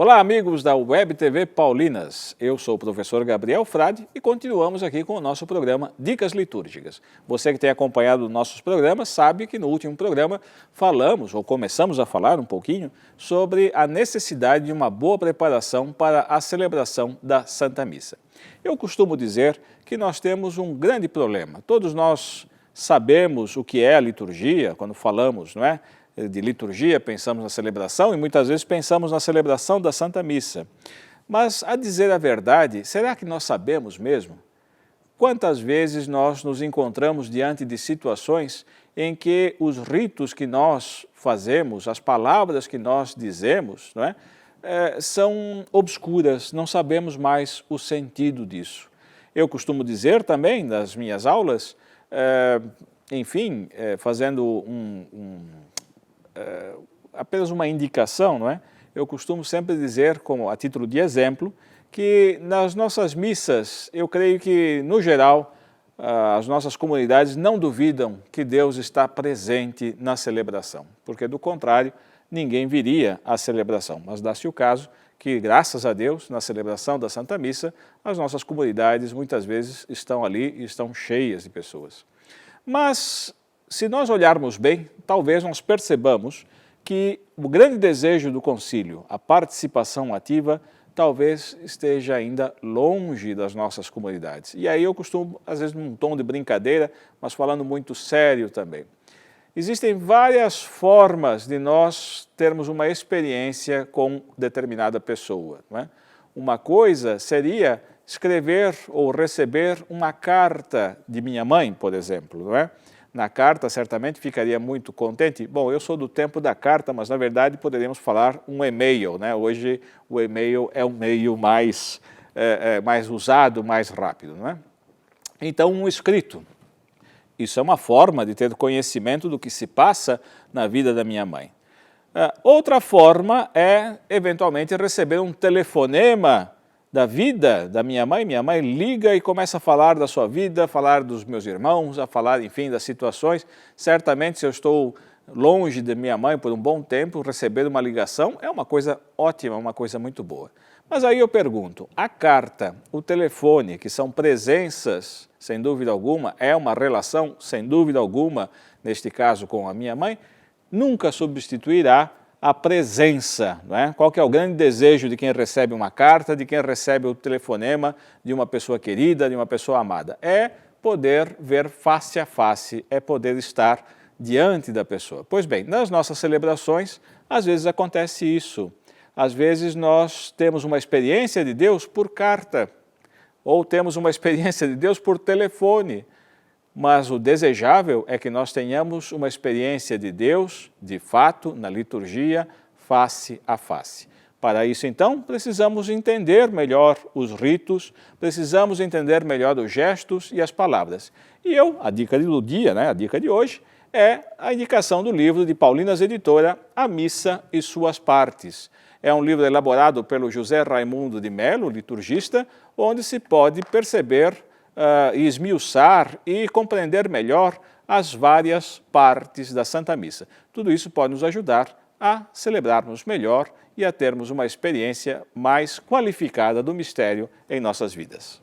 Olá, amigos da Web TV Paulinas. Eu sou o professor Gabriel Frade e continuamos aqui com o nosso programa Dicas Litúrgicas. Você que tem acompanhado nossos programas sabe que no último programa começamos a falar um pouquinho sobre a necessidade de uma boa preparação para a celebração da Santa Missa. Eu costumo dizer que nós temos um grande problema. Todos nós sabemos o que é a liturgia, quando falamos, não é? De liturgia, pensamos na celebração e muitas vezes pensamos na celebração da Santa Missa. Mas, a dizer a verdade, será que nós sabemos mesmo? Quantas vezes nós nos encontramos diante de situações em que os ritos que nós fazemos, as palavras que nós dizemos, não é? São obscuras, não sabemos mais o sentido disso. Eu costumo dizer também nas minhas aulas, fazendo apenas uma indicação, não é? Eu costumo sempre dizer, como a título de exemplo, que nas nossas missas, eu creio que, no geral, as nossas comunidades não duvidam que Deus está presente na celebração, porque, do contrário, ninguém viria à celebração. Mas dá-se o caso que, graças a Deus, na celebração da Santa Missa, as nossas comunidades muitas vezes estão ali e estão cheias de pessoas. Mas, se nós olharmos bem, talvez nós percebamos que o grande desejo do concílio, a participação ativa, talvez esteja ainda longe das nossas comunidades. E aí eu costumo, às vezes num tom de brincadeira, mas falando muito sério também. Existem várias formas de nós termos uma experiência com determinada pessoa, não é? Uma coisa seria escrever ou receber uma carta de minha mãe, por exemplo, não é? Na carta, certamente, ficaria muito contente. Bom, eu sou do tempo da carta, mas, na verdade, poderíamos falar um e-mail, né? Hoje, o e-mail é um meio mais usado, mais rápido, não é? Então, um escrito. Isso é uma forma de ter conhecimento do que se passa na vida da minha mãe. Outra forma é, eventualmente, receber um telefonema da vida da minha mãe liga e começa a falar da sua vida, a falar dos meus irmãos, a falar, enfim, das situações. Certamente, se eu estou longe de minha mãe por um bom tempo, receber uma ligação é uma coisa ótima, uma coisa muito boa. Mas aí eu pergunto, a carta, o telefone, que são presenças, sem dúvida alguma, é uma relação, sem dúvida alguma, neste caso com a minha mãe, nunca substituirá a presença, não é? Qual que é o grande desejo de quem recebe uma carta, de quem recebe o telefonema de uma pessoa querida, de uma pessoa amada? É poder ver face a face, é poder estar diante da pessoa. Pois bem, nas nossas celebrações, às vezes acontece isso. Às vezes nós temos uma experiência de Deus por carta, ou temos uma experiência de Deus por telefone. Mas o desejável é que nós tenhamos uma experiência de Deus, de fato, na liturgia, face a face. Para isso, então, precisamos entender melhor os ritos, precisamos entender melhor os gestos e as palavras. E a dica do dia, né, a dica de hoje, é a indicação do livro de Paulinas Editora, A Missa e Suas Partes. É um livro elaborado pelo José Raimundo de Melo, liturgista, onde se pode perceber e esmiuçar e compreender melhor as várias partes da Santa Missa. Tudo isso pode nos ajudar a celebrarmos melhor e a termos uma experiência mais qualificada do mistério em nossas vidas.